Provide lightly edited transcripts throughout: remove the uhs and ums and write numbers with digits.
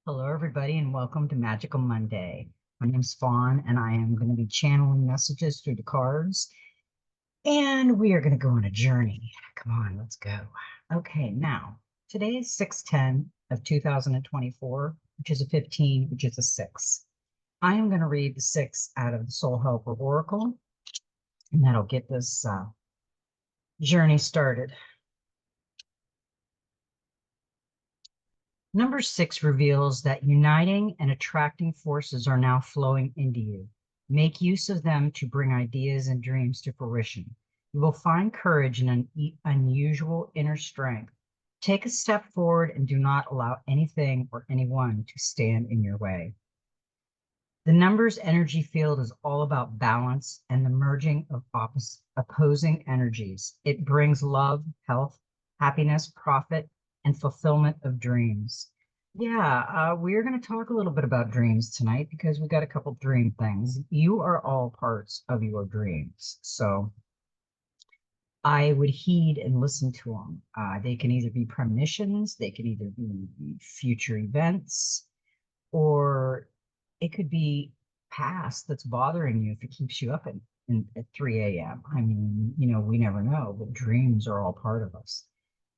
Hello, everybody, and welcome to Magical Monday. My name's Fawn, and I am going to be channeling messages through the cards, and we are going to go on a journey. Come on, let's go. Okay, now, today is 6/10 of 2024, which is a 15, which is a 6. I am going to read the 6 out of the Soul Helper Oracle, and that'll get this journey started. Number 6 reveals that uniting and attracting forces are now flowing into you. Make use of them to bring ideas and dreams to fruition. You will find courage and an unusual inner strength. Take a step forward and do not allow anything or anyone to stand in your way. The numbers energy field is all about balance and the merging of opposing energies. It brings love, health, happiness, profit, and fulfillment of dreams. Yeah, we're going to talk a little bit about dreams tonight because we got a couple dream things. You are all parts of your dreams. So I would heed and listen to them. They can either be premonitions, they can either be future events, or it could be past that's bothering you if it keeps you up at 3 a.m. I mean, we never know, but dreams are all part of us.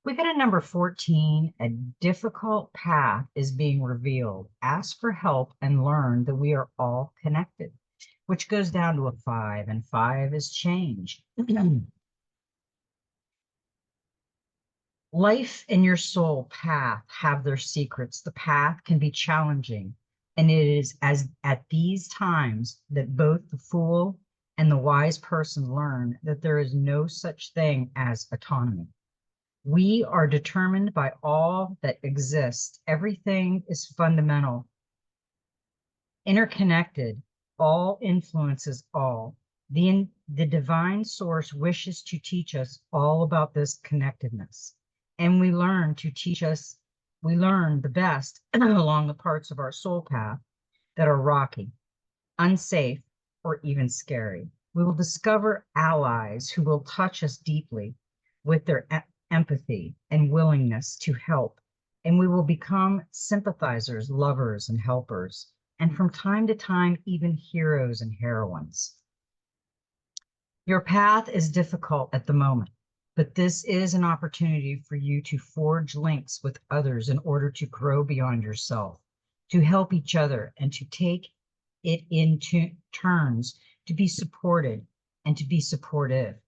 We got a number 14. A difficult path is being revealed. Ask for help and learn that we are all connected, which goes down to a 5, and 5 is change. Life and your soul path have their secrets. The path can be challenging, and it is as at these times that both the fool and the wise person learn that there is no such thing as autonomy. We are determined by all that exists. Everything is fundamental, interconnected, all influences all. The divine source wishes to teach us all about this connectedness. And we learn the best along the parts of our soul path that are rocky, unsafe, or even scary. We will discover allies who will touch us deeply with their empathy and willingness to help. And we will become sympathizers, lovers, and helpers. And from time to time, even heroes and heroines. Your path is difficult at the moment, but this is an opportunity for you to forge links with others in order to grow beyond yourself, to help each other, and to take it into turns to be supported and to be supportive.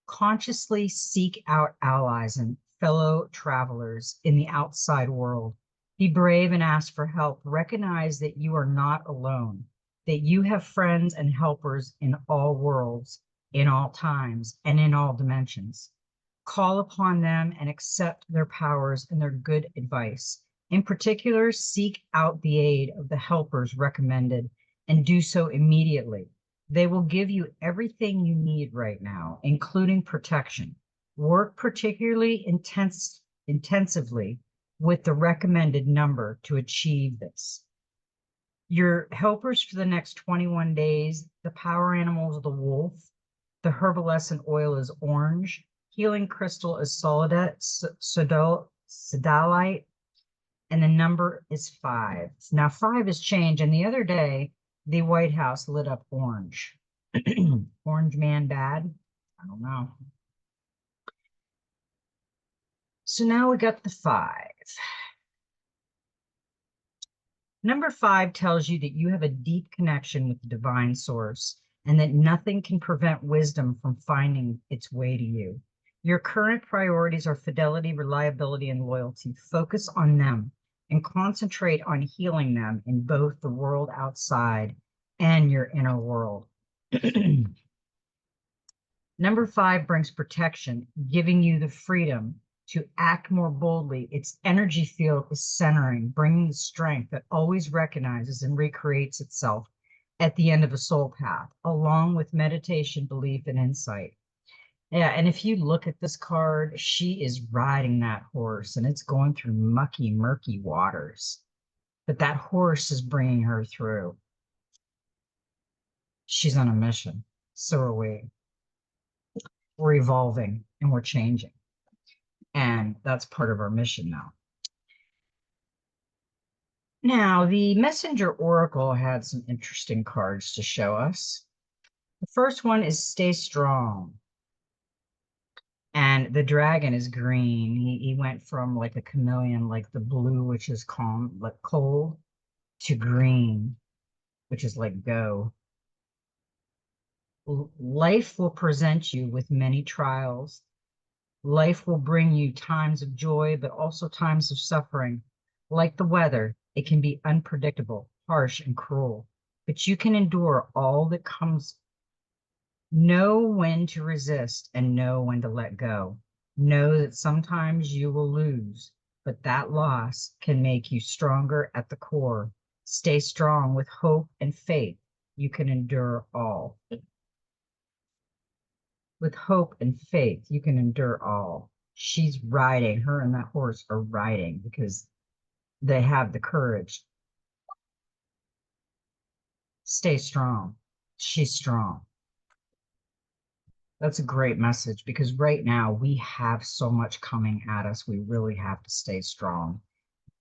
Consciously seek out allies and fellow travelers in the outside world. Be brave and ask for help. Recognize that you are not alone, that you have friends and helpers in all worlds, in all times, and in all dimensions. Call upon them and accept their powers and their good advice. In particular, seek out the aid of the helpers recommended and do so immediately. They will give you everything you need right now, including protection. Work particularly intensively with the recommended number to achieve this. Your helpers for the next 21 days, the power animal is the wolf, the herbaliscent oil is orange, healing crystal is sodalite, and the number is 5. Now 5 is change, and the other day, the White House lit up orange. Orange man bad? I don't know. So now we got the 5. Number 5 tells you that you have a deep connection with the divine source and that nothing can prevent wisdom from finding its way to you. Your current priorities are fidelity, reliability, and loyalty. Focus on them and concentrate on healing them in both the world outside and your inner world. Number 5 brings protection, giving you the freedom to act more boldly. Its energy field is centering, bringing the strength that always recognizes and recreates itself at the end of a soul path, along with meditation, belief, and insight. Yeah, and if you look at this card, she is riding that horse, and it's going through mucky, murky waters. But that horse is bringing her through. She's on a mission. So are we. We're evolving and we're changing. And that's part of our mission now. Now, the messenger oracle had some interesting cards to show us. The first one is stay strong. And the dragon is green. He went from like a chameleon, like the blue, which is calm, like cold, to green, which is like go. Life will present you with many trials. Life will bring you times of joy, but also times of suffering. Like the weather, it can be unpredictable, harsh, and cruel, but you can endure all that comes. Know when to resist and know when to let go. Know that sometimes you will lose, but that loss can make you stronger at the core. Stay strong with hope and faith. You can endure all. With hope and faith, you can endure all. She's riding, her and that horse are riding because they have the courage. Stay strong. She's strong. That's a great message because right now we have so much coming at us. We really have to stay strong.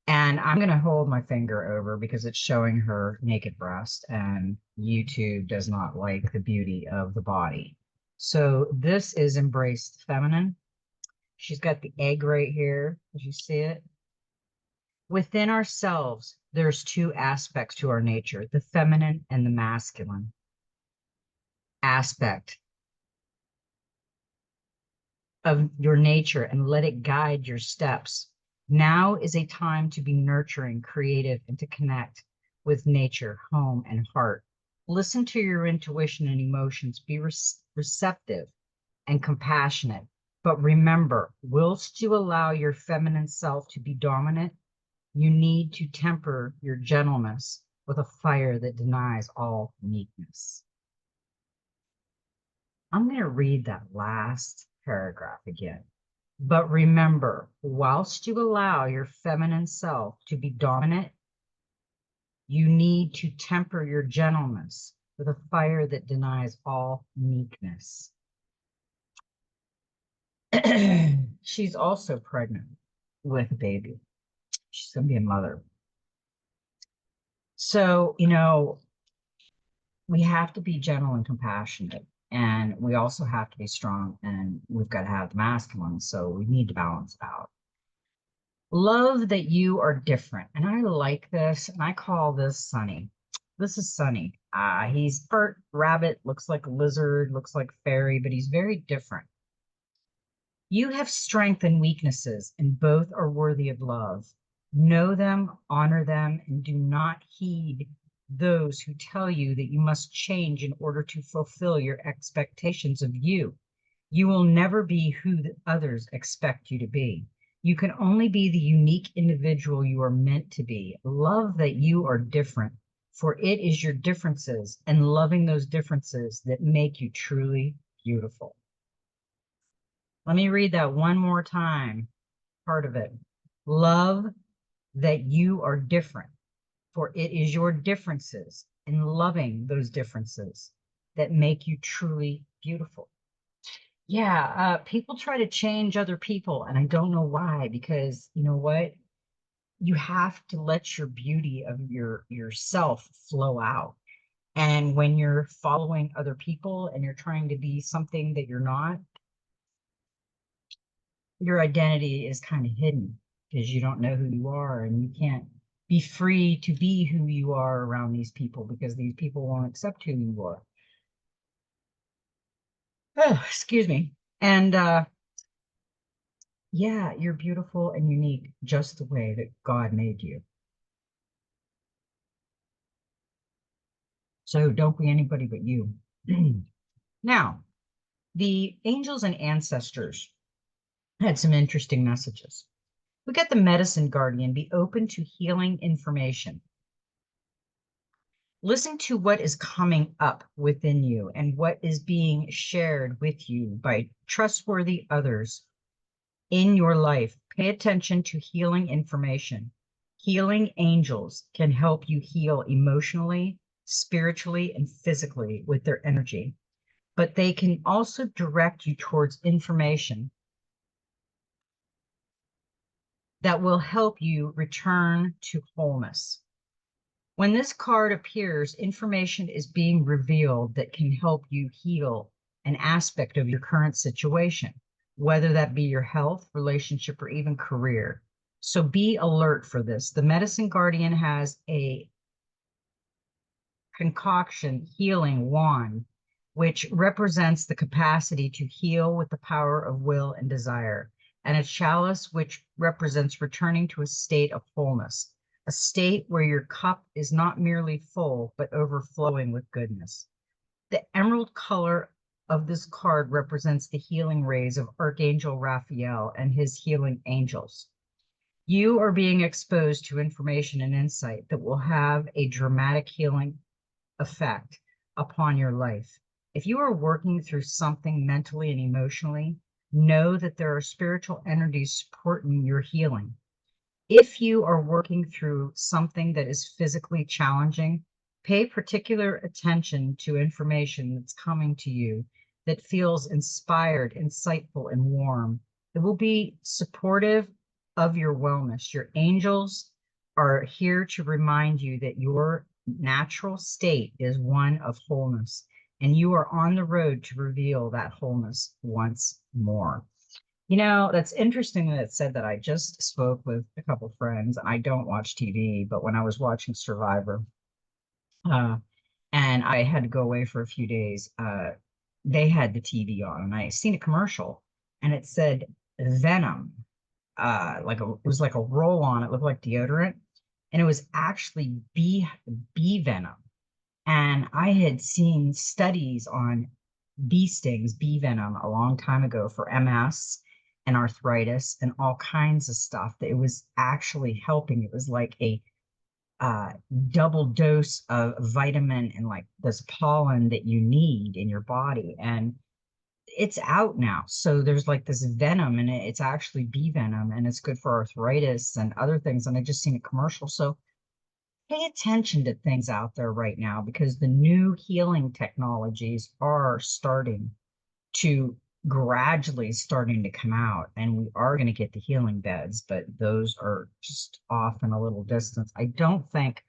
And I'm going to hold my finger over because it's showing her naked breast, and YouTube does not like the beauty of the body. So this is embrace the feminine. She's got the egg right here. Did you see it? Within ourselves, there's two aspects to our nature, the feminine and the masculine aspect of your nature, and let it guide your steps. Now is a time to be nurturing, creative, and to connect with nature, home, and heart. Listen to your intuition and emotions. Be receptive and compassionate. But remember, whilst you allow your feminine self to be dominant, you need to temper your gentleness with a fire that denies all meekness. I'm going to read that last paragraph again. But remember, whilst you allow your feminine self to be dominant, you need to temper your gentleness with a fire that denies all meekness. She's also pregnant with a baby. She's going to be a mother. So, we have to be gentle and compassionate. And we also have to be strong, and we've got to have the masculine. So we need to balance it out. Love that you are different. And I like this, and I call this Sunny. This is Sunny. He's part rabbit, looks like a lizard, looks like fairy, but he's very different. You have strength and weaknesses, and both are worthy of love. Know them, honor them, and do not heed those who tell you that you must change in order to fulfill your expectations of you. You will never be who the others expect you to be. You can only be the unique individual you are meant to be. Love that you are different, for it is your differences and loving those differences that make you truly beautiful. Let me read that one more time, part of it. Love that you are different, for it is your differences and loving those differences that make you truly beautiful. Yeah, people try to change other people, and I don't know why, because you know what? You have to let your beauty of yourself flow out. And when you're following other people and you're trying to be something that you're not, your identity is kind of hidden because you don't know who you are, and you can't be free to be who you are around these people because these people won't accept who you are. Oh, excuse me. And yeah, you're beautiful and unique just the way that God made you. So don't be anybody but you. Now, the angels and ancestors had some interesting messages. We got the medicine guardian, be open to healing information. Listen to what is coming up within you and what is being shared with you by trustworthy others in your life. Pay attention to healing information. Healing angels can help you heal emotionally, spiritually, and physically with their energy, but they can also direct you towards information that will help you return to wholeness. When this card appears, information is being revealed that can help you heal an aspect of your current situation, whether that be your health, relationship, or even career. So be alert for this. The Medicine Guardian has a concoction healing wand, which represents the capacity to heal with the power of will and desire, and a chalice, which represents returning to a state of wholeness, a state where your cup is not merely full, but overflowing with goodness. The emerald color of this card represents the healing rays of Archangel Raphael and his healing angels. You are being exposed to information and insight that will have a dramatic healing effect upon your life. If you are working through something mentally and emotionally, know that there are spiritual energies supporting your healing. If you are working through something that is physically challenging, pay particular attention to information that's coming to you that feels inspired, insightful, and warm. It will be supportive of your wellness. Your angels are here to remind you that your natural state is one of wholeness, and you are on the road to reveal that wholeness once more. You know, that's interesting that it said that. I just spoke with a couple friends. I don't watch TV, but when I was watching Survivor, uh, and I had to go away for a few days, they had the TV on, and I seen a commercial, and it said Venom, it was like a roll on. It looked like deodorant, and it was actually bee venom. And I had seen studies on bee stings, bee venom a long time ago for MS and arthritis and all kinds of stuff that it was actually helping. It was like a uh, double dose of vitamin and like this pollen that you need in your body. And it's out now. So there's like this venom, and it's actually bee venom, and it's good for arthritis and other things. And I just seen a commercial. So pay attention to things out there right now, because the new healing technologies are gradually starting to come out, and we are going to get the healing beds, but those are just off in a little distance. I don't think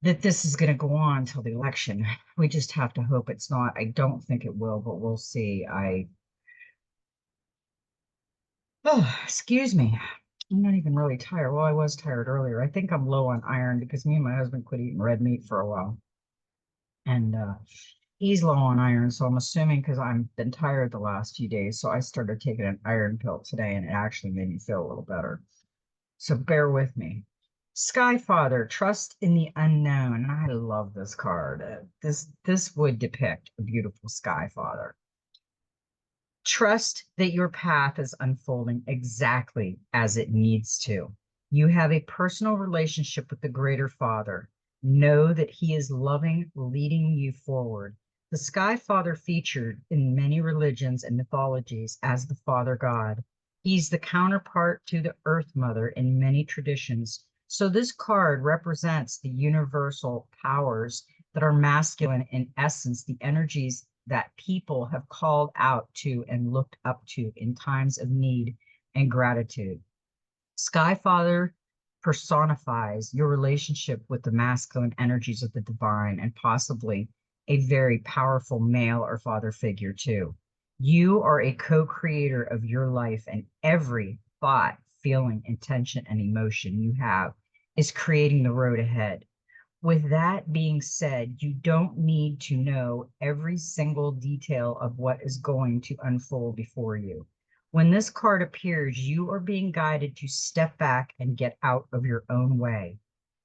that this is going to go on until the election. We just have to hope it's not. I don't think it will, but we'll see. Oh, excuse me. I'm not even really tired. Well, I was tired earlier. I think I'm low on iron because me and my husband quit eating red meat for a while. And he's low on iron, so I'm assuming because I've been tired the last few days. So I started taking an iron pill today, and it actually made me feel a little better. So bear with me. Sky Father, trust in the unknown. I love this card. This would depict a beautiful Sky Father. Trust that your path is unfolding exactly as it needs to. You have a personal relationship with the Greater Father. Know that He is loving, leading you forward. The Sky Father featured in many religions and mythologies as the Father God. He's the counterpart to the Earth Mother in many traditions. So this card represents the universal powers that are masculine in essence, the energies that people have called out to and looked up to in times of need and gratitude. Sky Father personifies your relationship with the masculine energies of the divine, and possibly a very powerful male or father figure too. You are a co-creator of your life, and every thought, feeling, intention, and emotion you have is creating the road ahead. With that being said, you don't need to know every single detail of what is going to unfold before you. When this card appears, you are being guided to step back and get out of your own way,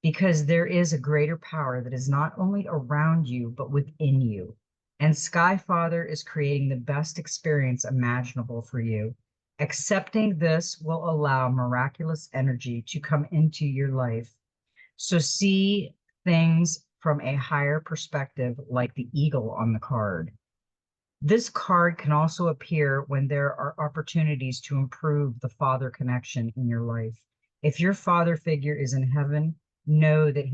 because there is a greater power that is not only around you, but within you. And Sky Father is creating the best experience imaginable for you. Accepting this will allow miraculous energy to come into your life. So see things from a higher perspective, like the eagle on the card. This card can also appear when there are opportunities to improve the father connection in your life. If your father figure is in heaven, know that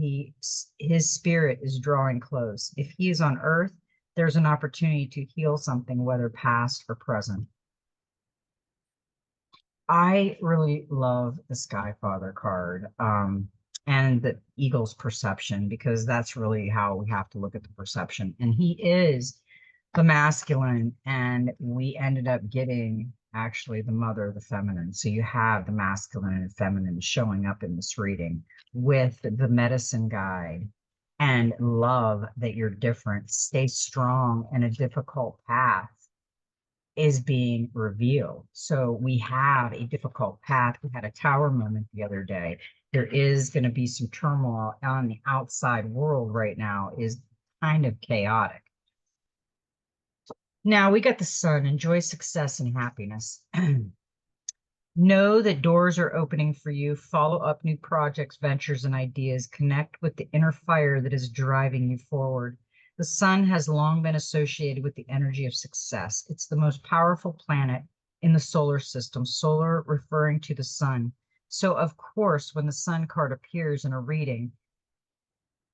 his spirit is drawing close. If he is on earth, there's an opportunity to heal something, whether past or present. I really love the Sky Father card. and the eagle's perception, because that's really how we have to look at the perception. And he is the masculine, and we ended up getting actually the mother, the feminine. So you have the masculine and feminine showing up in this reading with the medicine guide and love that you're different. Stay strong in a difficult path is being revealed. So we have a difficult path. We had a tower moment the other day. There is going to be some turmoil on the outside world right now, is kind of chaotic. Now we got the sun. Enjoy success and happiness. Know that doors are opening for you. Follow up new projects, ventures, and ideas. Connect with the inner fire that is driving you forward. The sun has long been associated with the energy of success. It's the most powerful planet in the solar system, solar referring to the sun. So, of course, when the sun card appears in a reading,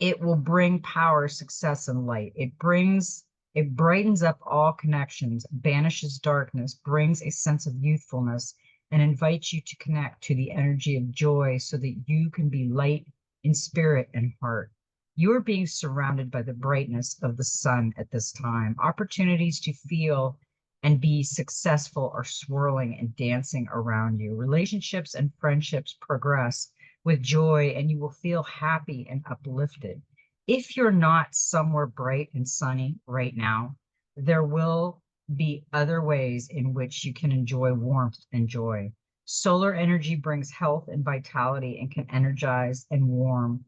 it will bring power, success, and light. It brightens up all connections, banishes darkness, brings a sense of youthfulness, and invites you to connect to the energy of joy so that you can be light in spirit and heart. You are being surrounded by the brightness of the sun at this time. Opportunities to feel and be successful are swirling and dancing around you. Relationships and friendships progress with joy, and you will feel happy and uplifted. If you're not somewhere bright and sunny right now, there will be other ways in which you can enjoy warmth and joy. Solar energy brings health and vitality and can energize and warm.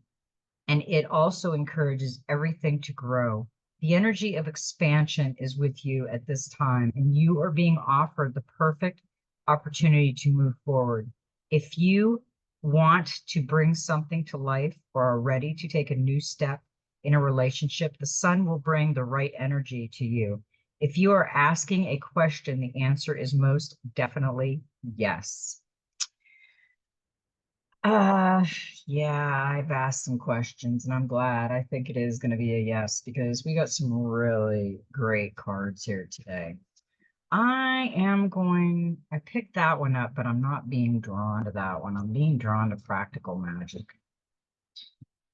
And it also encourages everything to grow. The energy of expansion is with you at this time, and you are being offered the perfect opportunity to move forward. If you want to bring something to life or are ready to take a new step in a relationship, the sun will bring the right energy to you. If you are asking a question, the answer is most definitely yes. Yeah, I've asked some questions and I'm glad. I think it is going to be a yes because we got some really great cards here today. I picked that one up, but I'm not being drawn to that one. I'm being drawn to practical magic.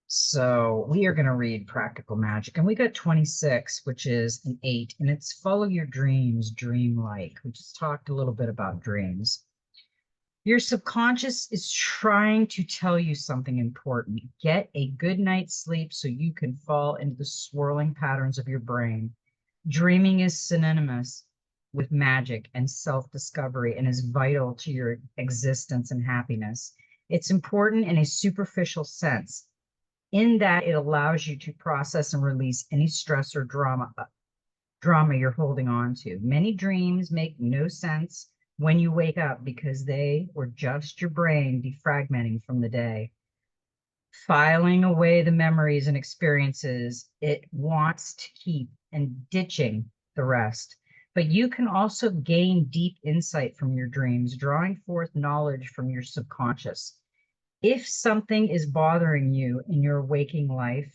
So we are going to read practical magic, and we got 26, which is an 8, and it's follow your dreams, dreamlike. We just talked a little bit about dreams. Your subconscious is trying to tell you something important. Get a good night's sleep so you can fall into the swirling patterns of your brain. Dreaming is synonymous with magic and self-discovery and is vital to your existence and happiness. It's important in a superficial sense, in that it allows you to process and release any stress or drama you're holding on to. Many dreams make no sense when you wake up because they were just your brain defragmenting from the day, filing away the memories and experiences it wants to keep and ditching the rest. But you can also gain deep insight from your dreams, drawing forth knowledge from your subconscious. If something is bothering you in your waking life,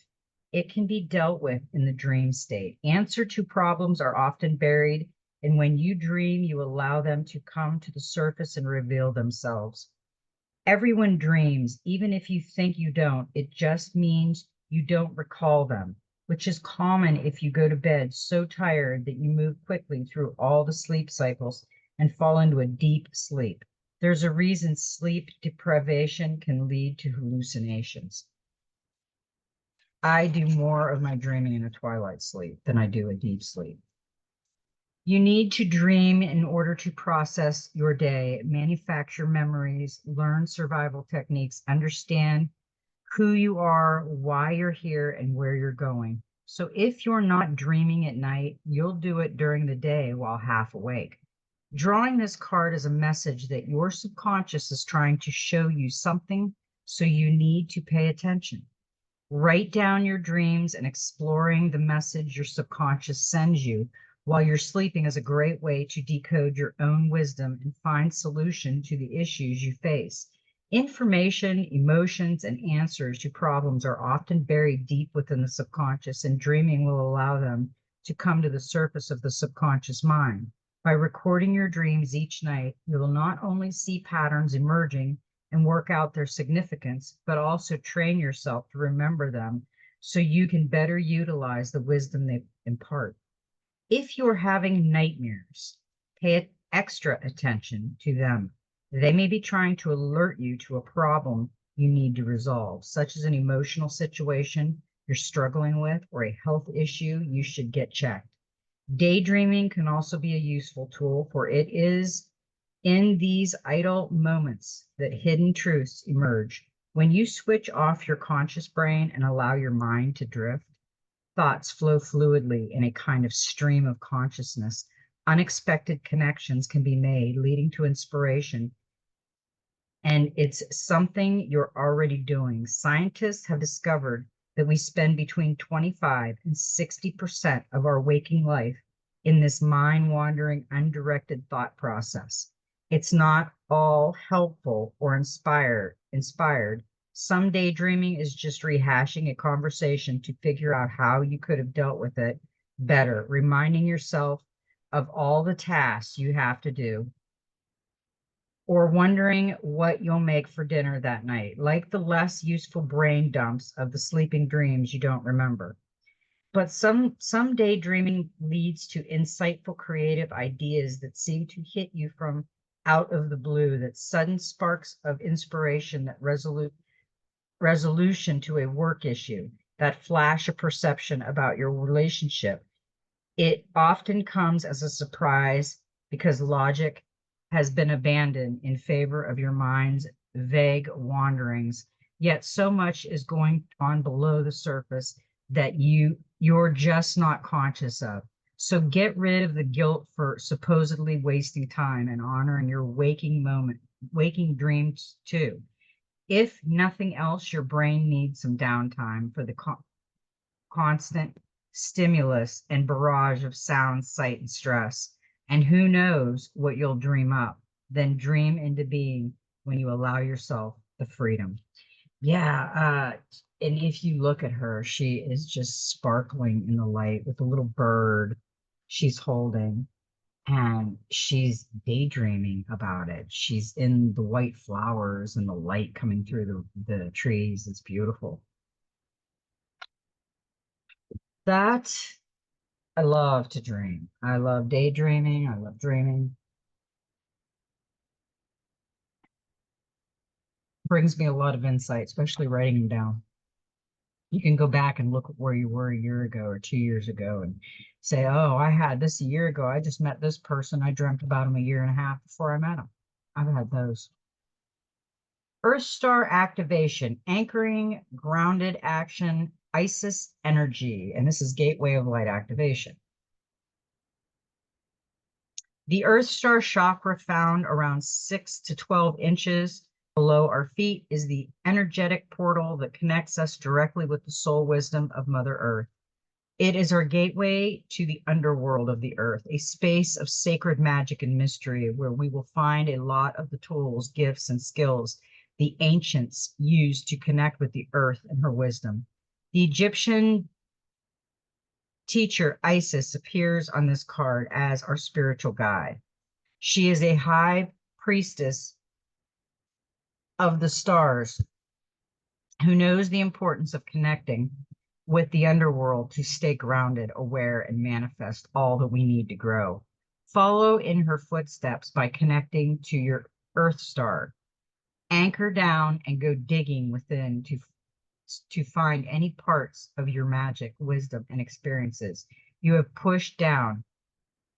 it can be dealt with in the dream state. Answer to problems are often buried, and when you dream, you allow them to come to the surface and reveal themselves. Everyone dreams, even if you think you don't. It just means you don't recall them, which is common if you go to bed so tired that you move quickly through all the sleep cycles and fall into a deep sleep. There's a reason sleep deprivation can lead to hallucinations. I do more of my dreaming in a twilight sleep than I do a deep sleep. You need to dream in order to process your day, manufacture memories, learn survival techniques, understand who you are, why you're here, and where you're going. So if you're not dreaming at night, you'll do it during the day while half awake. Drawing this card is a message that your subconscious is trying to show you something, so you need to pay attention. Write down your dreams, and exploring the message your subconscious sends you while you're sleeping is a great way to decode your own wisdom and find solution to the issues you face. Information, emotions, and answers to problems are often buried deep within the subconscious, and dreaming will allow them to come to the surface of the subconscious mind. By recording your dreams each night, you will not only see patterns emerging and work out their significance, but also train yourself to remember them so you can better utilize the wisdom they impart. If you're having nightmares, pay extra attention to them. They may be trying to alert you to a problem you need to resolve, such as an emotional situation you're struggling with or a health issue you should get checked. Daydreaming can also be a useful tool, for it is in these idle moments that hidden truths emerge. When you switch off your conscious brain and allow your mind to drift, thoughts flow fluidly in a kind of stream of consciousness. Unexpected connections can be made, leading to inspiration. And it's something you're already doing. Scientists have discovered that we spend between 25 and 60% of our waking life in this mind wandering, undirected thought process. It's not all helpful or inspired. Some daydreaming is just rehashing a conversation to figure out how you could have dealt with it better, reminding yourself of all the tasks you have to do, or wondering what you'll make for dinner that night, like the less useful brain dumps of the sleeping dreams you don't remember. But some daydreaming leads to insightful creative ideas that seem to hit you from out of the blue, that sudden sparks of inspiration, that resolution to a work issue, that flash of perception about your relationship. It often comes as a surprise because logic has been abandoned in favor of your mind's vague wanderings. Yet so much is going on below the surface that you're just not conscious of. So get rid of the guilt for supposedly wasting time and honoring your waking dreams too. If nothing else, your brain needs some downtime for the constant stimulus and barrage of sound, sight, and stress. And who knows what you'll dream up, then dream into being when you allow yourself the freedom. Yeah. And if you look at her, she is just sparkling in the light with a little bird she's holding, and she's daydreaming about it. She's in the white flowers and the light coming through the trees. It's beautiful. That I love to dream. I love daydreaming. I love dreaming. Brings me a lot of insight, especially writing them down. You can go back and look at where you were a year ago or 2 years ago and say, oh, I had this a year ago. I just met this person. I dreamt about him a year and a half before I met him. I've had those. Earth star activation, anchoring, grounded action, Isis energy. And this is gateway of light activation. The Earth star chakra, found around 6 to 12 inches below our feet, is the energetic portal that connects us directly with the soul wisdom of Mother Earth. It is our gateway to the underworld of the earth, a space of sacred magic and mystery where we will find a lot of the tools, gifts, and skills the ancients used to connect with the earth and her wisdom. The Egyptian teacher Isis appears on this card as our spiritual guide. She is a high priestess of the stars who knows the importance of connecting with the underworld to stay grounded, aware, and manifest all that we need to grow. Follow in her footsteps by connecting to your Earth star. Anchor down and go digging within to find any parts of your magic, wisdom, and experiences you have pushed down,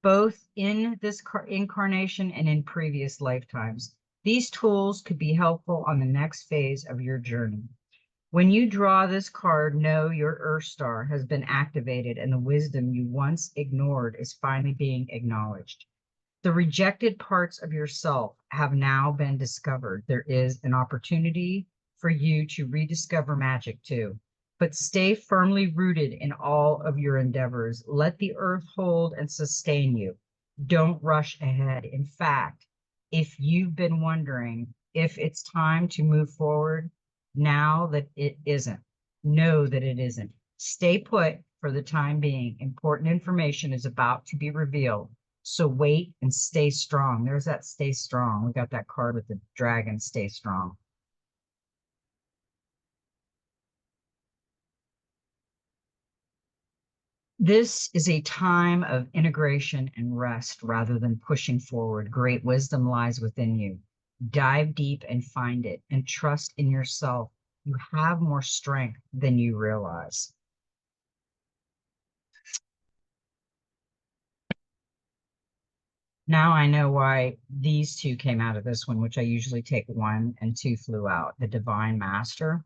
both in this incarnation and in previous lifetimes. These tools could be helpful on the next phase of your journey. When you draw this card, know your Earth star has been activated and the wisdom you once ignored is finally being acknowledged. The rejected parts of yourself have now been discovered. There is an opportunity for you to rediscover magic too, but stay firmly rooted in all of your endeavors. Let the earth hold and sustain you. Don't rush ahead. In fact, if you've been wondering if it's time to move forward, now that it isn't, know that it isn't. Stay put for the time being. Important information is about to be revealed. So wait and stay strong. There's that stay strong. We got that card with the dragon, stay strong. This is a time of integration and rest rather than pushing forward. Great wisdom lies within you. Dive deep and find it and trust in yourself. You have more strength than you realize. Now I know why these two came out of this one, which I usually take one and two flew out. The Divine Master.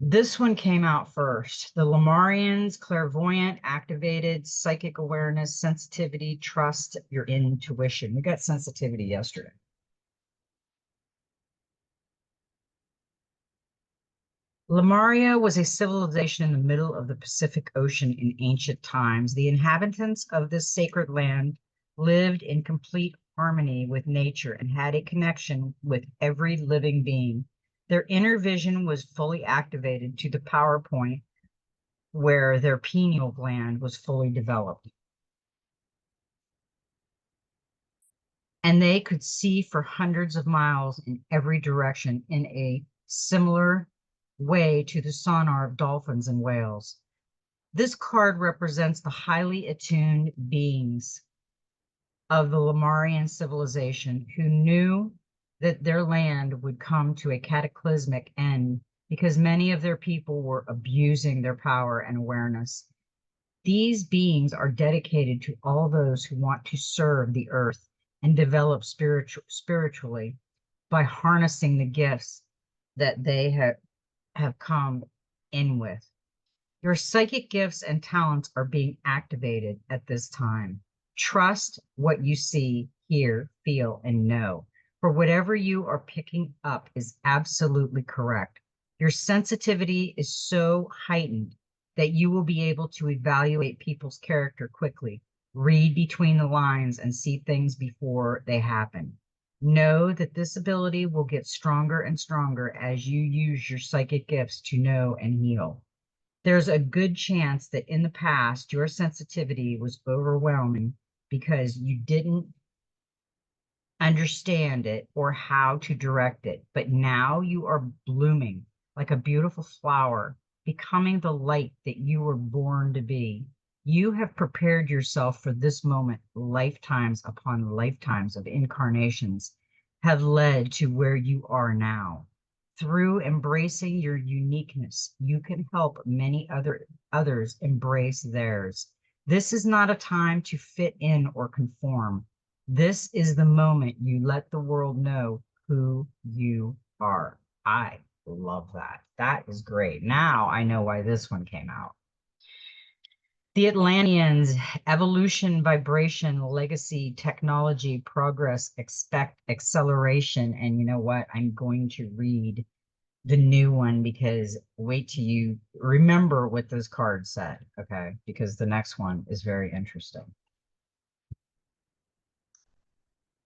This one came out first. The Lamarians, clairvoyant, activated, psychic awareness, sensitivity, trust your intuition. We got sensitivity yesterday. Lemuria was a civilization in the middle of the Pacific Ocean in ancient times. The inhabitants of this sacred land lived in complete harmony with nature and had a connection with every living being. Their inner vision was fully activated to the power point where their pineal gland was fully developed. And they could see for hundreds of miles in every direction in a similar way to the sonar of dolphins and whales. This card represents the highly attuned beings of the Lemurian civilization who knew that their land would come to a cataclysmic end because many of their people were abusing their power and awareness. These beings are dedicated to all those who want to serve the earth and develop spiritually by harnessing the gifts that they have come in with. Your psychic gifts and talents are being activated at this time. Trust what you see, hear, feel, and know. For whatever you are picking up is absolutely correct. Your sensitivity is so heightened that you will be able to evaluate people's character quickly, read between the lines, and see things before they happen. Know that this ability will get stronger and stronger as you use your psychic gifts to know and heal. There's a good chance that in the past, your sensitivity was overwhelming because you didn't understand it or how to direct it. But now you are blooming like a beautiful flower, becoming the light that you were born to be. You have prepared yourself for this moment. Lifetimes upon lifetimes of incarnations have led to where you are now. Through embracing your uniqueness, you can help many others embrace theirs. This is not a time to fit in or conform. This is the moment you let the world know who you are. I love that. That is great. Now I know why this one came out. The Atlanteans, evolution, vibration, legacy, technology, progress, expect acceleration. And you know what? I'm going to read the new one because wait till you remember what this card said, okay? Because the next one is very interesting.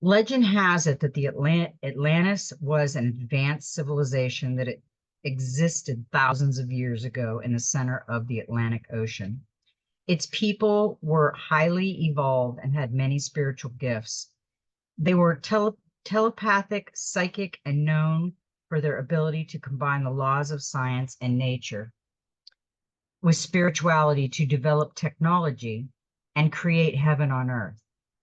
Legend has it that the Atlantis was an advanced civilization that it existed thousands of years ago in the center of the Atlantic Ocean. Its people were highly evolved and had many spiritual gifts. They were telepathic, psychic, and known for their ability to combine the laws of science and nature with spirituality to develop technology and create heaven on earth.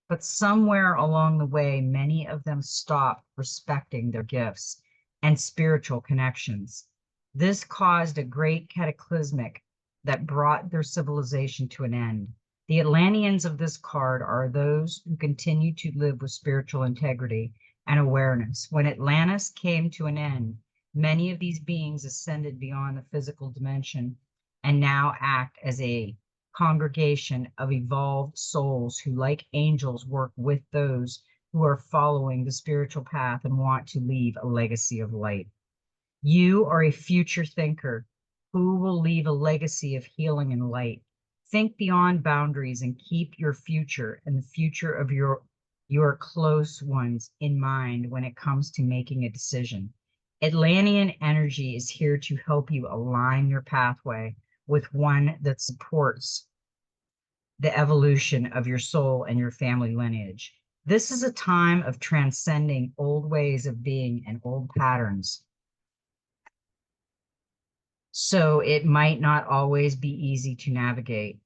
But somewhere along the way, many of them stopped respecting their gifts and spiritual connections. This caused a great cataclysmic that brought their civilization to an end. The Atlanteans of this card are those who continue to live with spiritual integrity and awareness. When Atlantis came to an end, many of these beings ascended beyond the physical dimension and now act as a congregation of evolved souls who, like angels, work with those who are following the spiritual path and want to leave a legacy of light. You are a future thinker who will leave a legacy of healing and light. Think beyond boundaries and keep your future and the future of your close ones in mind when it comes to making a decision. Atlantean energy is here to help you align your pathway with one that supports the evolution of your soul and your family lineage. This is a time of transcending old ways of being and old patterns. So it might not always be easy to navigate,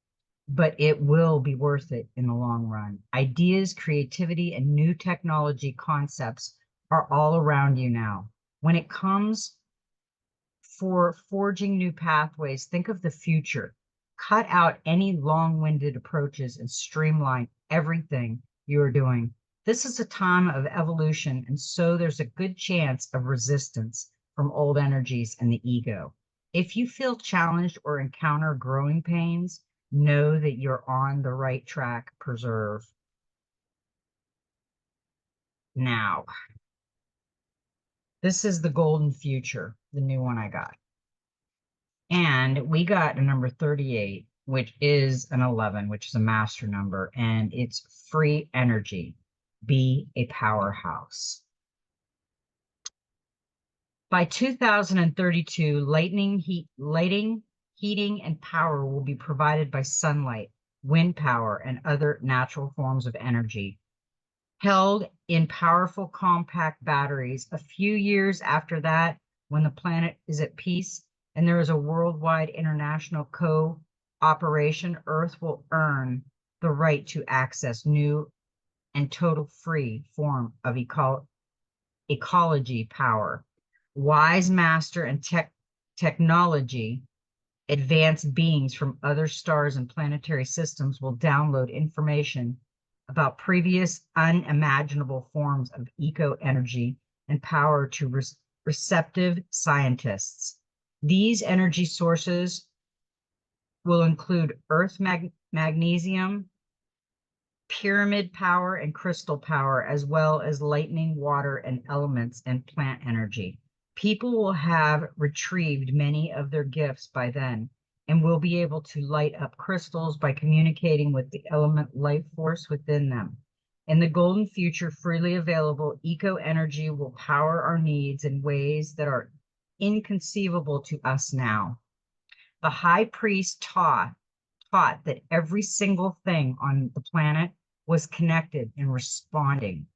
but it will be worth it in the long run. Ideas, creativity, and new technology concepts are all around you now. When it comes for forging new pathways, think of the future. Cut out any long-winded approaches and streamline everything you are doing. This is a time of evolution, and so there's a good chance of resistance from old energies and the ego. If you feel challenged or encounter growing pains, know that you're on the right track. Preserve now. This is the golden future, the new one I got. And we got a number 38, which is an 11, which is a master number, and it's free energy. Be a powerhouse. By 2032, lighting, heating, and power will be provided by sunlight, wind power, and other natural forms of energy, held in powerful compact batteries. A few years after that, when the planet is at peace and there is a worldwide international cooperation, Earth will earn the right to access new and total free form of ecology power. Wise master and technology, advanced beings from other stars and planetary systems will download information about previous unimaginable forms of eco-energy and power to receptive scientists. These energy sources will include earth magnesium, pyramid power, and crystal power, as well as lightning, water, and elements and plant energy. People will have retrieved many of their gifts by then and will be able to light up crystals by communicating with the element life force within them. In the golden future, freely available, eco-energy will power our needs in ways that are inconceivable to us now. The high priest taught that every single thing on the planet was connected and responding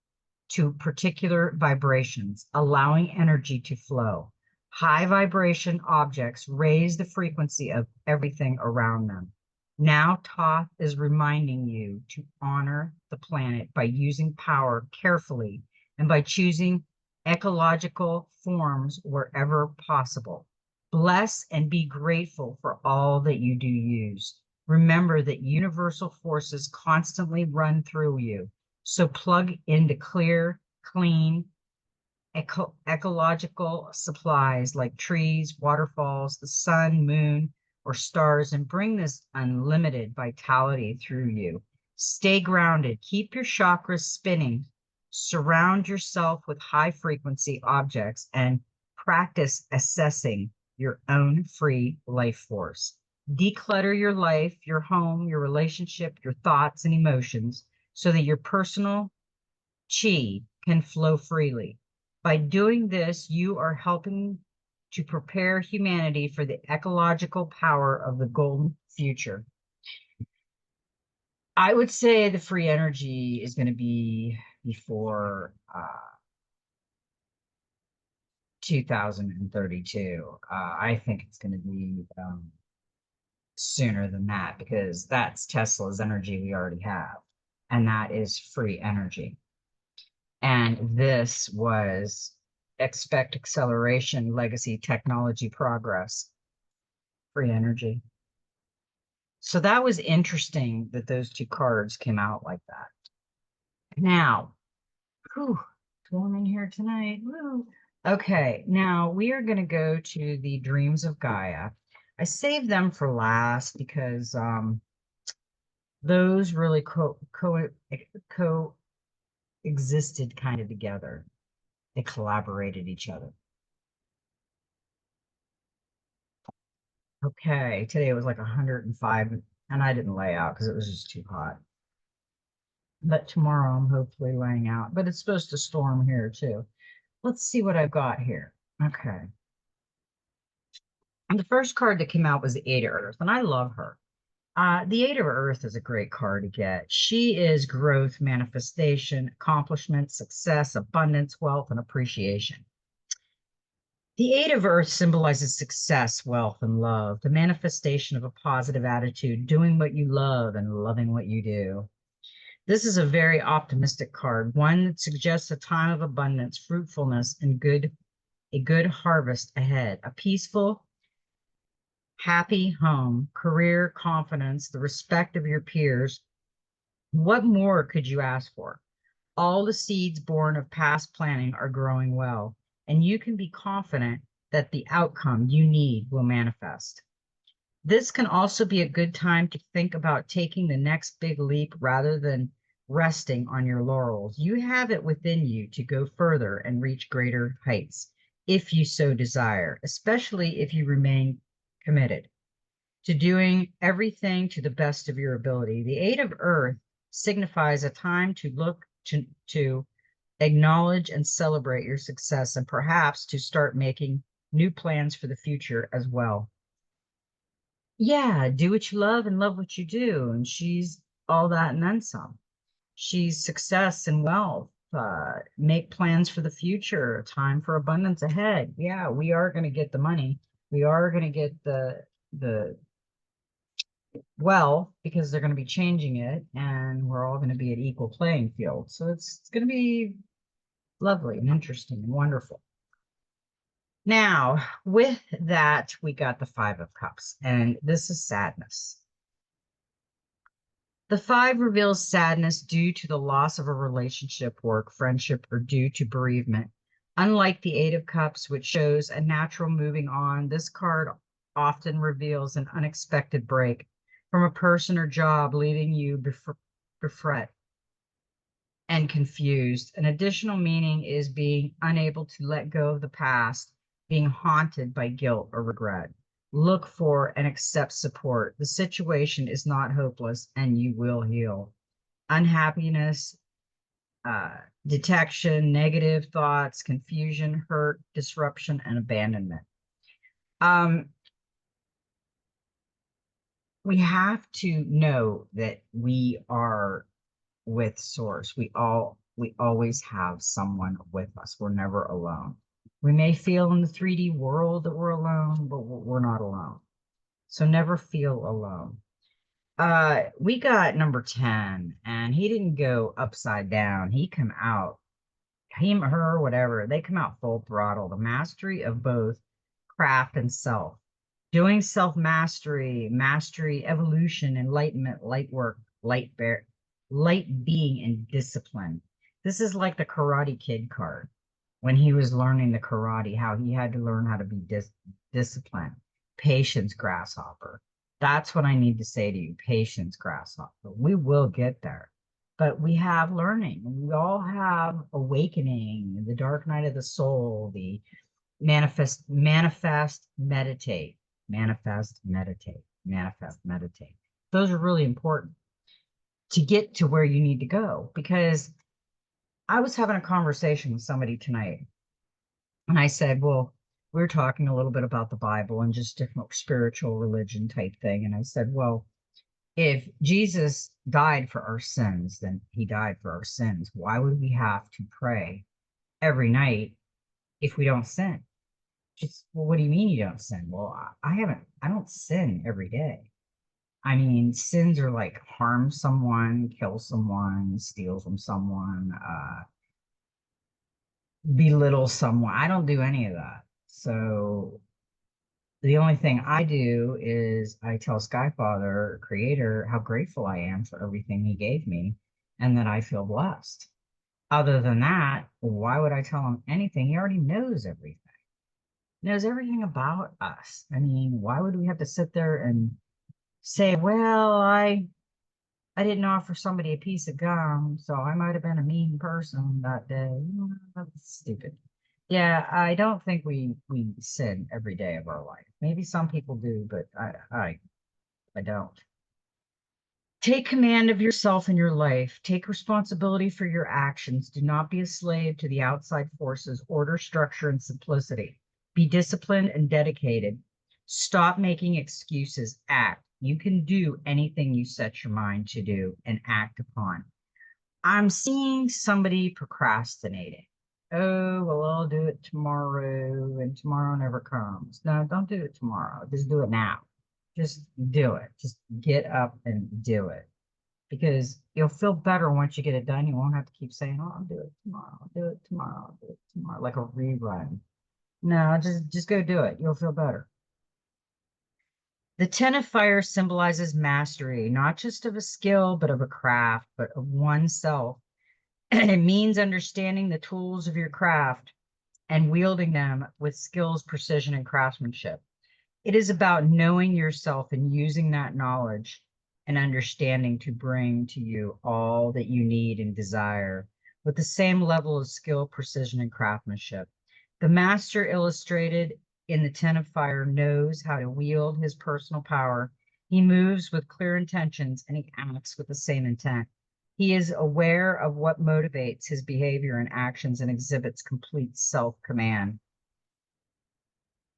to particular vibrations, allowing energy to flow. High vibration objects raise the frequency of everything around them. Now, Thoth is reminding you to honor the planet by using power carefully and by choosing ecological forms wherever possible. Bless and be grateful for all that you do use. Remember that universal forces constantly run through you. So plug into clear, clean, ecological supplies like trees, waterfalls, the sun, moon, or stars, and bring this unlimited vitality through you. Stay grounded. Keep your chakras spinning. Surround yourself with high frequency objects and practice assessing your own free life force. Declutter your life, your home, your relationship, your thoughts and emotions so that your personal chi can flow freely. By doing this, you are helping to prepare humanity for the ecological power of the golden future. I would say the free energy is going to be before 2032. I think it's going to be sooner than that because that's Tesla's energy we already have, and that is free energy. And this was expect acceleration, legacy, technology, progress, free energy. So that was interesting that those two cards came out like that. Now, whew, going in here tonight. Woo. Okay, now we are going to go to the dreams of Gaia. I saved them for last because those really coexisted kind of together. They collaborated each other. Okay, today it was like 105, and I didn't lay out because it was just too hot. But tomorrow I'm hopefully laying out, but it's supposed to storm here too. Let's see what I've got here. Okay. And the first card that came out was the Eight of Earth, and I love her. The Eight of Earth is a great card to get. She is growth, manifestation, accomplishment, success, abundance, wealth, and appreciation. The Eight of Earth symbolizes success, wealth, and love, the manifestation of a positive attitude, doing what you love and loving what you do. This is a very optimistic card, one that suggests a time of abundance, fruitfulness, and a good harvest ahead, a peaceful, happy home, career, confidence, the respect of your peers. What more could you ask for? All the seeds born of past planning are growing well, and you can be confident that the outcome you need will manifest. This can also be a good time to think about taking the next big leap rather than resting on your laurels. You have it within you to go further and reach greater heights if you so desire, especially if you remain committed to doing everything to the best of your ability. The Eight of Earth signifies a time to look to acknowledge and celebrate your success and perhaps to start making new plans for the future as well. Yeah, do what you love and love what you do. And she's all that and then some. She's success and wealth. Make plans for the future, time for abundance ahead. Yeah, we are going to get the money. We are going to get the wealth because they're going to be changing it, and we're all going to be at equal playing field. So it's going to be lovely and interesting and wonderful. Now, with that, we got the Five of Cups, and this is sadness. The five reveals sadness due to the loss of a relationship, work, friendship, or due to bereavement. Unlike the Eight of Cups, which shows a natural moving on, this card often reveals an unexpected break from a person or job, leaving you befret and confused. An additional meaning is being unable to let go of the past, being haunted by guilt or regret. Look for and accept support. The situation is not hopeless and you will heal. Unhappiness, detection, negative thoughts, confusion, hurt, disruption, and abandonment. We have to know that we are with source. We always have someone with us. We're never alone. We may feel in the 3D world that we're alone, but we're not alone. So never feel alone. We got number 10, and he didn't go upside down. He come out, him, her, whatever. They come out full throttle. The mastery of both craft and self. Doing self-mastery, mastery, evolution, enlightenment, light work, light being, and discipline. This is like the Karate Kid card when he was learning the karate, how he had to learn how to be disciplined. Patience, grasshopper. That's what I need to say to you. Patience, grasshopper. We will get there, but we have learning. We all have awakening, the dark night of the soul, the manifest, meditate, manifest, meditate, manifest, meditate. Those are really important to get to where you need to go, because I was having a conversation with somebody tonight, and I said, well, we were talking a little bit about the Bible and just different spiritual religion type thing. And I said, well, if Jesus died for our sins, then he died for our sins. Why would we have to pray every night if we don't sin? Just, well, what do you mean you don't sin? Well, I don't sin every day. I mean, sins are like harm someone, kill someone, steal from someone, belittle someone. I don't do any of that. So the only thing I do is I tell Skyfather, Creator, how grateful I am for everything he gave me and that I feel blessed. Other than that, why would I tell him anything? He already knows everything. Knows everything about us. I mean, why would we have to sit there and say, well, I didn't offer somebody a piece of gum, so I might have been a mean person that day. That's stupid. Yeah, I don't think we sin every day of our life. Maybe some people do, but I don't. Take command of yourself and your life. Take responsibility for your actions. Do not be a slave to the outside forces, order, structure, and simplicity. Be disciplined and dedicated. Stop making excuses. Act. You can do anything you set your mind to do and act upon. I'm seeing somebody procrastinating. oh, well, I'll do it tomorrow, and tomorrow never comes. No, don't do it tomorrow. Just do it now. Just do it. Just get up and do it. Because you'll feel better once you get it done. You won't have to keep saying, "Oh, I'll do it tomorrow. I'll do it tomorrow. I'll do it tomorrow," like a rerun. No, just go do it. You'll feel better. The Ten of Fire symbolizes mastery, not just of a skill, but of a craft, but of oneself. And it means understanding the tools of your craft and wielding them with skills, precision, and craftsmanship. It is about knowing yourself and using that knowledge and understanding to bring to you all that you need and desire with the same level of skill, precision, and craftsmanship. The master illustrated in the Ten of Fire knows how to wield his personal power. He moves with clear intentions and he acts with the same intent. He is aware of what motivates his behavior and actions and exhibits complete self command.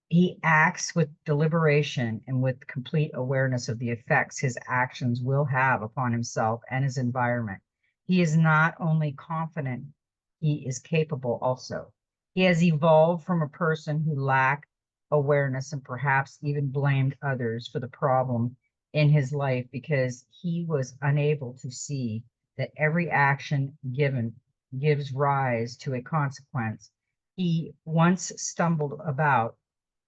He acts with deliberation and with complete awareness of the effects his actions will have upon himself and his environment. He is not only confident, he is capable also. He has evolved from a person who lacked awareness and perhaps even blamed others for the problem in his life because he was unable to see that every action given gives rise to a consequence. He once stumbled about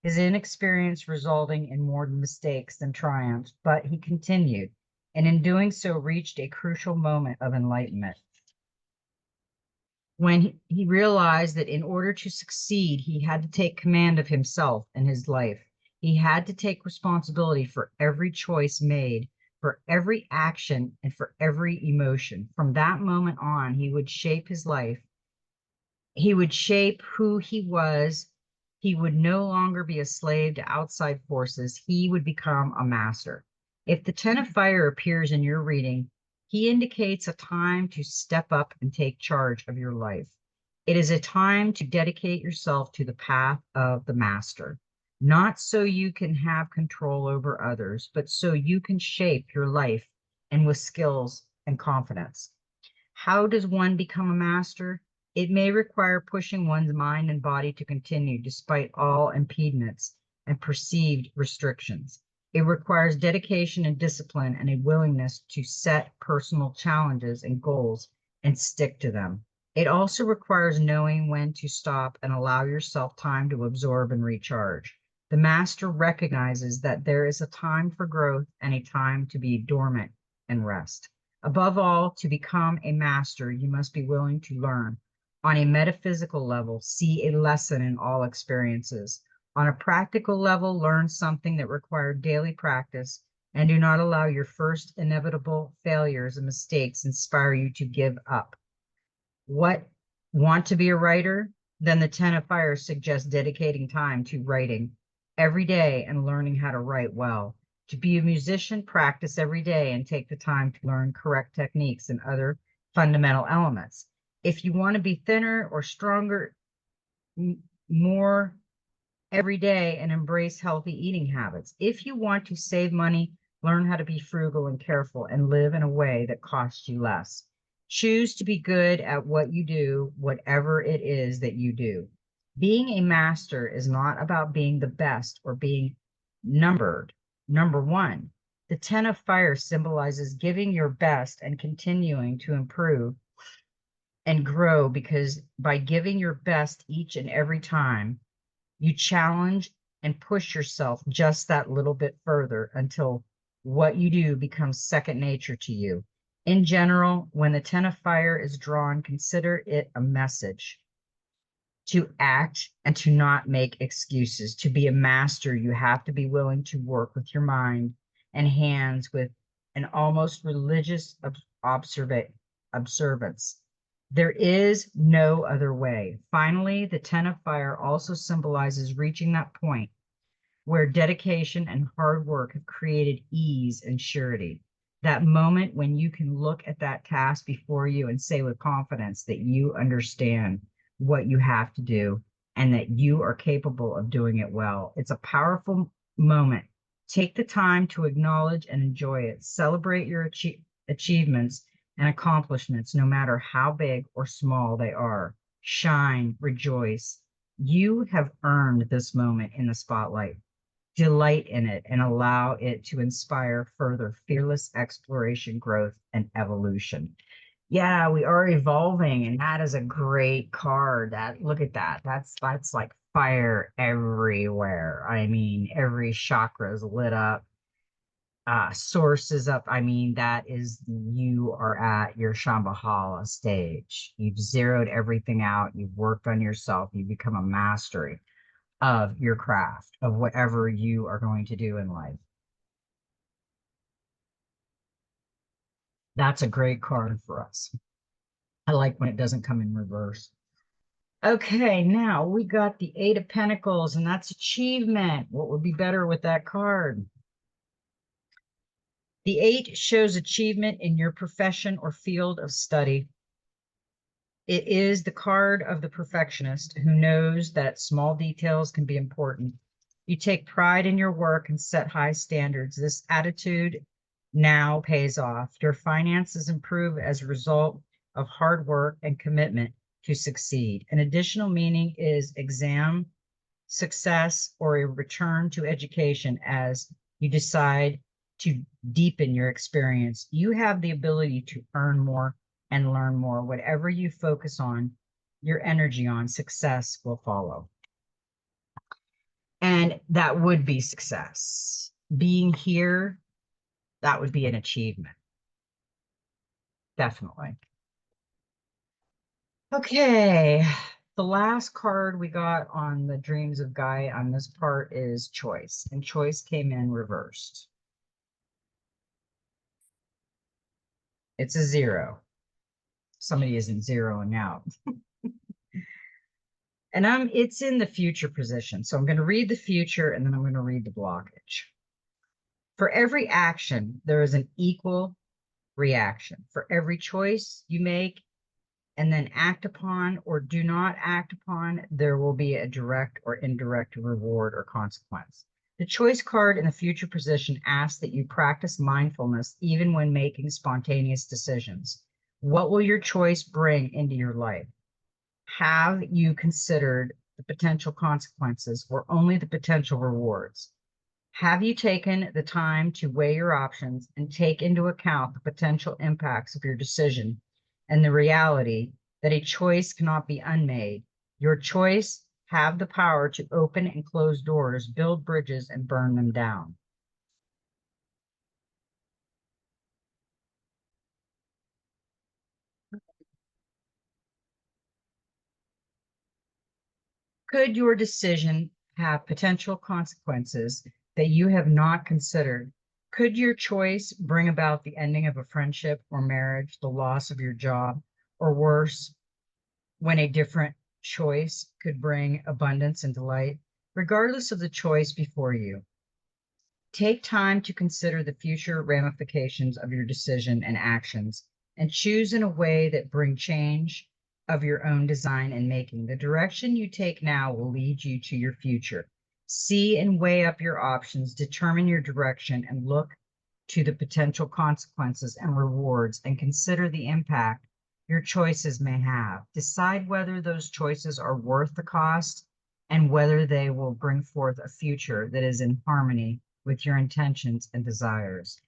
his inexperience resulting in more mistakes than triumphs, but he continued, and in doing so reached a crucial moment of enlightenment when he realized that in order to succeed, he had to take command of himself and his life. He had to take responsibility for every choice made, for every action, and for every emotion. From that moment on, he would shape his life. He would shape who he was. He would no longer be a slave to outside forces. He would become a master. If the Ten of Fire appears in your reading, he indicates a time to step up and take charge of your life. It is a time to dedicate yourself to the path of the master, not so you can have control over others, but so you can shape your life and with skills and confidence. How does one become a master? It may require pushing one's mind and body to continue despite all impediments and perceived restrictions. It requires dedication and discipline and a willingness to set personal challenges and goals and stick to them. It also requires knowing when to stop and allow yourself time to absorb and recharge. The master recognizes that there is a time for growth and a time to be dormant and rest. Above all, to become a master, you must be willing to learn. On a metaphysical level, see a lesson in all experiences. On a practical level, learn something that required daily practice, and do not allow your first inevitable failures and mistakes inspire you to give up. What want to be a writer? Then the Ten of Fire suggests dedicating time to writing every day and learning how to write well. To be a musician, practice every day and take the time to learn correct techniques and other fundamental elements. If you want to be thinner or stronger, more every day and embrace healthy eating habits. If you want to save money, learn how to be frugal and careful and live in a way that costs you less. Choose to be good at what you do, whatever it is that you do. Being a master is not about being the best or being numbered. Number one, the Ten of Fire symbolizes giving your best and continuing to improve and grow because by giving your best each and every time, you challenge and push yourself just that little bit further until what you do becomes second nature to you. In general, when the Ten of Fire is drawn, consider it a message to act and to not make excuses. To be a master, you have to be willing to work with your mind and hands with an almost religious observance. There is no other way. Finally, the Ten of Fire also symbolizes reaching that point where dedication and hard work have created ease and surety. That moment when you can look at that task before you and say with confidence that you understand what you have to do and that you are capable of doing it well. It's a powerful moment. Take the time to acknowledge and enjoy it. Celebrate your achievements and accomplishments, no matter how big or small they are. shine, rejoice. You have earned this moment in the spotlight. Delight in it and allow it to inspire further fearless exploration, growth, and evolution. Yeah, we are evolving, and that is a great card. That look at that. That's like fire everywhere. I mean, every chakra is lit up, sources up. I mean, that is you are at your Shambhala stage. You've zeroed everything out, you've worked on yourself, you become a mastery of your craft, of whatever you are going to do in life. That's a great card for us. I like when it doesn't come in reverse. Okay, now we got the Eight of Pentacles, and that's achievement. What would be better with that card? The eight shows achievement in your profession or field of study. It is the card of the perfectionist who knows that small details can be important. You take pride in your work and set high standards. This attitude now pays off. Your finances improve as a result of hard work and commitment to succeed. An additional meaning is exam success or a return to education as you decide to deepen your experience. You have the ability to earn more and learn more. Whatever you focus on, your energy on, success will follow. And that would be success. Being here, that would be an achievement. Definitely. Okay. The last card we got on the Dreams of Gaia on this part is choice, and choice came in reversed. It's a zero. Somebody isn't zeroing out. And it's in the future position. So I'm going to read the future and then I'm going to read the blockage. For every action, there is an equal reaction. For every choice you make and then act upon or do not act upon, there will be a direct or indirect reward or consequence. The choice card in the future position asks that you practice mindfulness even when making spontaneous decisions. What will your choice bring into your life? Have you considered the potential consequences or only the potential rewards? Have you taken the time to weigh your options and take into account the potential impacts of your decision and the reality that a choice cannot be unmade? Your choice have the power to open and close doors, build bridges, and burn them down. Could your decision have potential consequences that you have not considered? Could your choice bring about the ending of a friendship or marriage, the loss of your job, or worse, when a different choice could bring abundance and delight? Regardless of the choice before you, take time to consider the future ramifications of your decision and actions and choose in a way that bring change of your own design and making. The direction you take now will lead you to your future. See and weigh up your options, determine your direction, and look to the potential consequences and rewards and consider the impact your choices may have. Decide whether those choices are worth the cost and whether they will bring forth a future that is in harmony with your intentions and desires.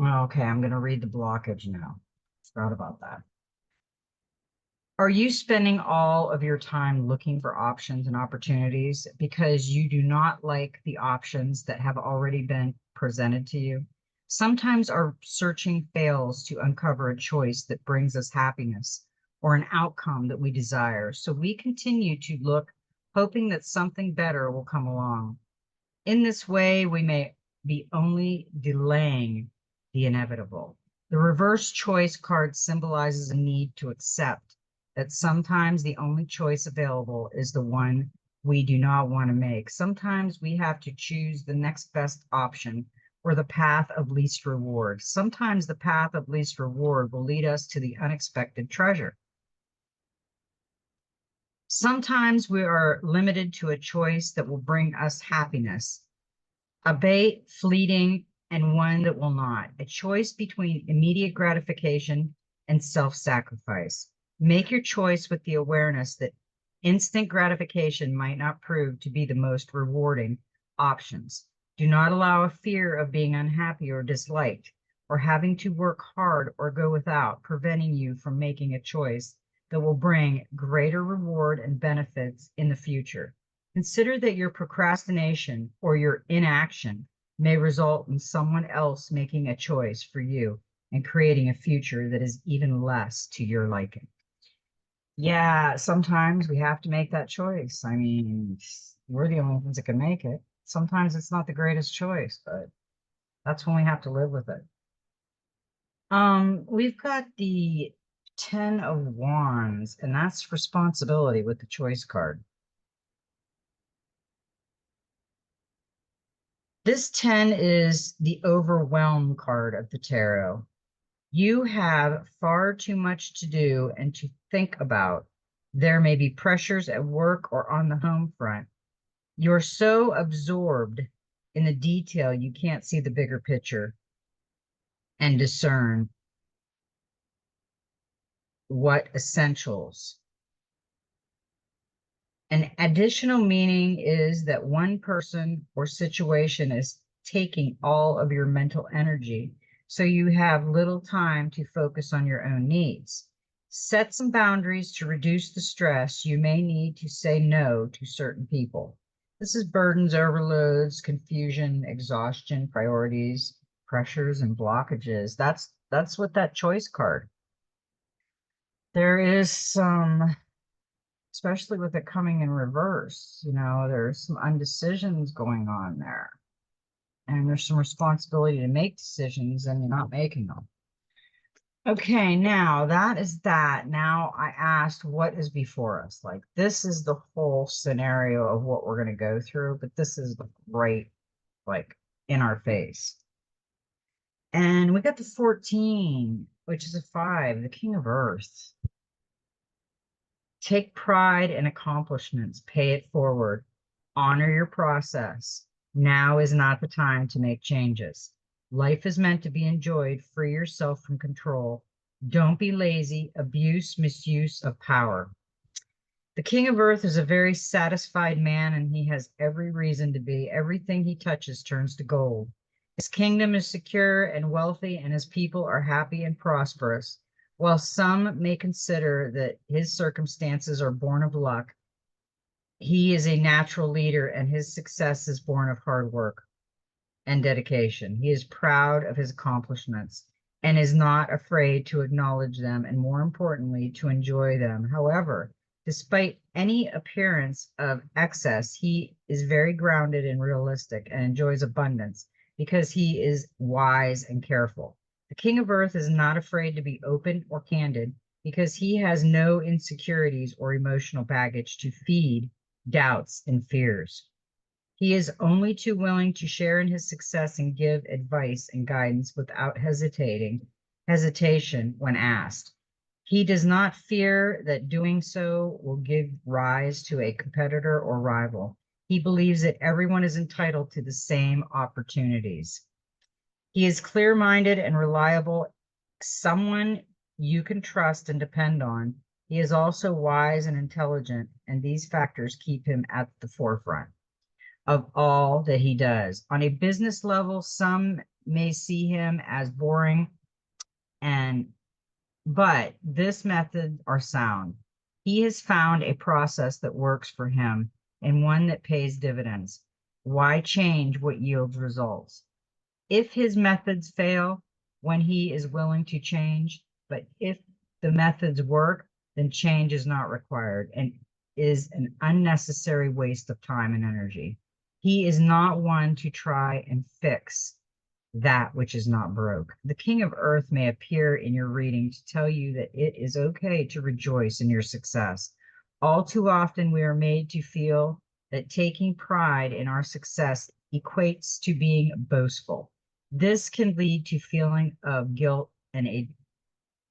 Okay, I'm going to read the blockage now. Forgot about that. Are you spending all of your time looking for options and opportunities because you do not like the options that have already been presented to you? Sometimes our searching fails to uncover a choice that brings us happiness or an outcome that we desire. So we continue to look, hoping that something better will come along. In this way, we may be only delaying the inevitable. The reverse choice card symbolizes a need to accept that sometimes the only choice available is the one we do not want to make. Sometimes we have to choose the next best option or the path of least reward. Sometimes the path of least reward will lead us to the unexpected treasure. Sometimes we are limited to a choice that will bring us happiness, a bait, fleeting, and one that will not. A choice between immediate gratification and self-sacrifice. Make your choice with the awareness that instant gratification might not prove to be the most rewarding options. Do not allow a fear of being unhappy or disliked or having to work hard or go without preventing you from making a choice that will bring greater reward and benefits in the future. Consider that your procrastination or your inaction may result in someone else making a choice for you and creating a future that is even less to your liking. Yeah, sometimes we have to make that choice. I mean, we're the only ones that can make it. Sometimes it's not the greatest choice, but that's when we have to live with it. We've got the 10 of Wands, and that's responsibility with the choice card. This 10 is the overwhelm card of the tarot. You have far too much to do and to think about. There may be pressures at work or on the home front. You're so absorbed in the detail, you can't see the bigger picture and discern what essentials. An additional meaning is that one person or situation is taking all of your mental energy, so you have little time to focus on your own needs. Set some boundaries to reduce the stress. You may need to say no to certain people. This is burdens, overloads, confusion, exhaustion, priorities, pressures, and blockages. That's what that choice card. There is some, especially with it coming in reverse, there's some undecisions going on there. And there's some responsibility to make decisions and you're not making them. Okay, now that is that. Now I asked what is before us. Like, this is the whole scenario of what we're going to go through, but this is right, like, in our face. And we got the 14, which is a 5, the King of Earth. Take pride in accomplishments, pay it forward, honor your process. Now is not the time to make changes. Life is meant to be enjoyed. Free yourself from control. Don't be lazy. Abuse, misuse of power. The King of Earth is a very satisfied man, and he has every reason to be. Everything he touches turns to gold. His kingdom is secure and wealthy, and his people are happy and prosperous. While some may consider that his circumstances are born of luck, he is a natural leader, and his success is born of hard work and dedication. He is proud of his accomplishments and is not afraid to acknowledge them and, more importantly, to enjoy them. However, despite any appearance of excess, he is very grounded and realistic and enjoys abundance because he is wise and careful. The King of Earth is not afraid to be open or candid because he has no insecurities or emotional baggage to feed doubts and fears. He is only too willing to share in his success and give advice and guidance without hesitation when asked. He does not fear that doing so will give rise to a competitor or rival. He believes that everyone is entitled to the same opportunities. He is clear-minded and reliable, someone you can trust and depend on. He is also wise and intelligent, and these factors keep him at the forefront of all that he does. On a business level, some may see him as boring, but this method are sound. He has found a process that works for him and one that pays dividends. Why change what yields results? If his methods fail, when he is willing to change, but if the methods work, then change is not required and is an unnecessary waste of time and energy. He is not one to try and fix that which is not broke. The King of Earth may appear in your reading to tell you that it is okay to rejoice in your success. All too often, we are made to feel that taking pride in our success equates to being boastful. This can lead to feeling of guilt and a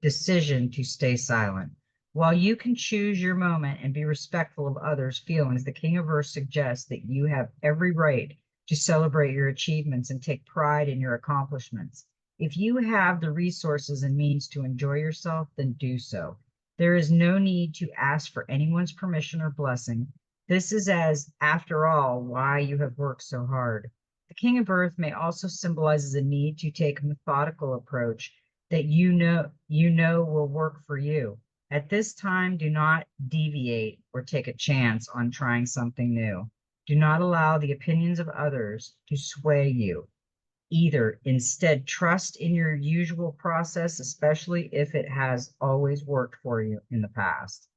decision to stay silent. While you can choose your moment and be respectful of others' feelings, the King of Earth suggests that you have every right to celebrate your achievements and take pride in your accomplishments. If you have the resources and means to enjoy yourself, then do so. There is no need to ask for anyone's permission or blessing. This is as, after all, why you have worked so hard. The King of Earth may also symbolize a need to take a methodical approach that you know will work for you. At this time, do not deviate or take a chance on trying something new. Do not allow the opinions of others to sway you. Either instead trust in your usual process, especially if it has always worked for you in the past.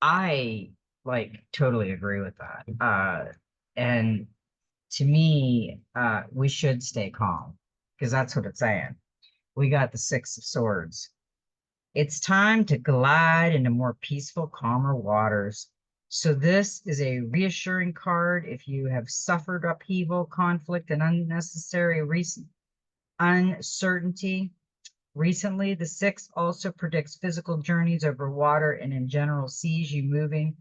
I like totally agree with that. And to me, we should stay calm because that's what it's saying. We got the Six of Swords. It's time to glide into more peaceful, calmer waters. So this is a reassuring card if you have suffered upheaval, conflict, and unnecessary recent uncertainty. Recently, the six also predicts physical journeys over water and in general sees you moving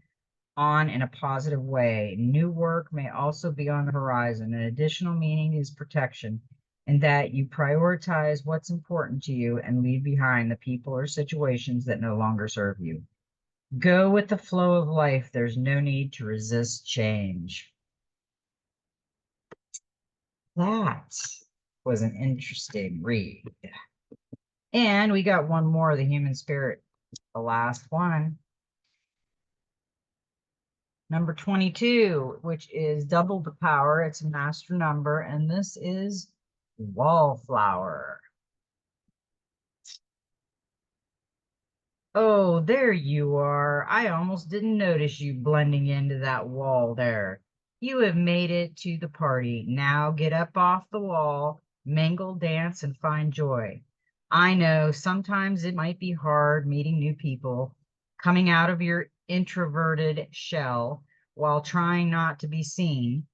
on in a positive way. New work may also be on the horizon. An additional meaning is protection, and that you prioritize what's important to you and leave behind the people or situations that no longer serve you. Go with the flow of life. There's no need to resist change. That was an interesting read. And we got one more, the human spirit, the last one. Number 22, which is double the power. It's a master number, and this is wallflower. Oh, there you are. I almost didn't notice you blending into that wall there. You have made it to the party. Now get up off the wall, mingle, dance, and find joy. I know sometimes it might be hard meeting new people, coming out of your introverted shell while trying not to be seen,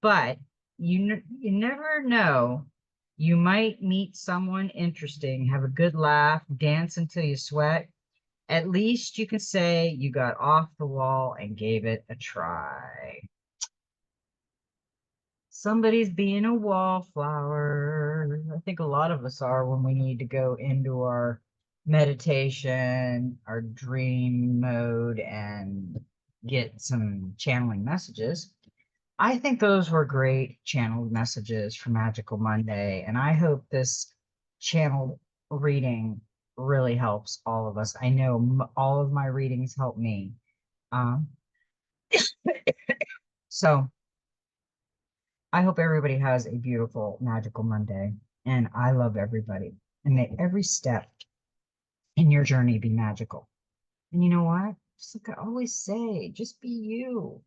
but you never know. You might meet someone interesting, have a good laugh, dance until you sweat. At least you can say you got off the wall and gave it a try. Somebody's being a wallflower. I think a lot of us are when we need to go into our meditation, our dream mode, and get some channeling messages. I think those were great channeled messages for Magical Monday, and I hope this channeled reading really helps all of us. I know all of my readings help me. Um, so I hope everybody has a beautiful Magical Monday, and I love everybody. And may every step in your journey be magical. And you know what? Just like I always say, just be you.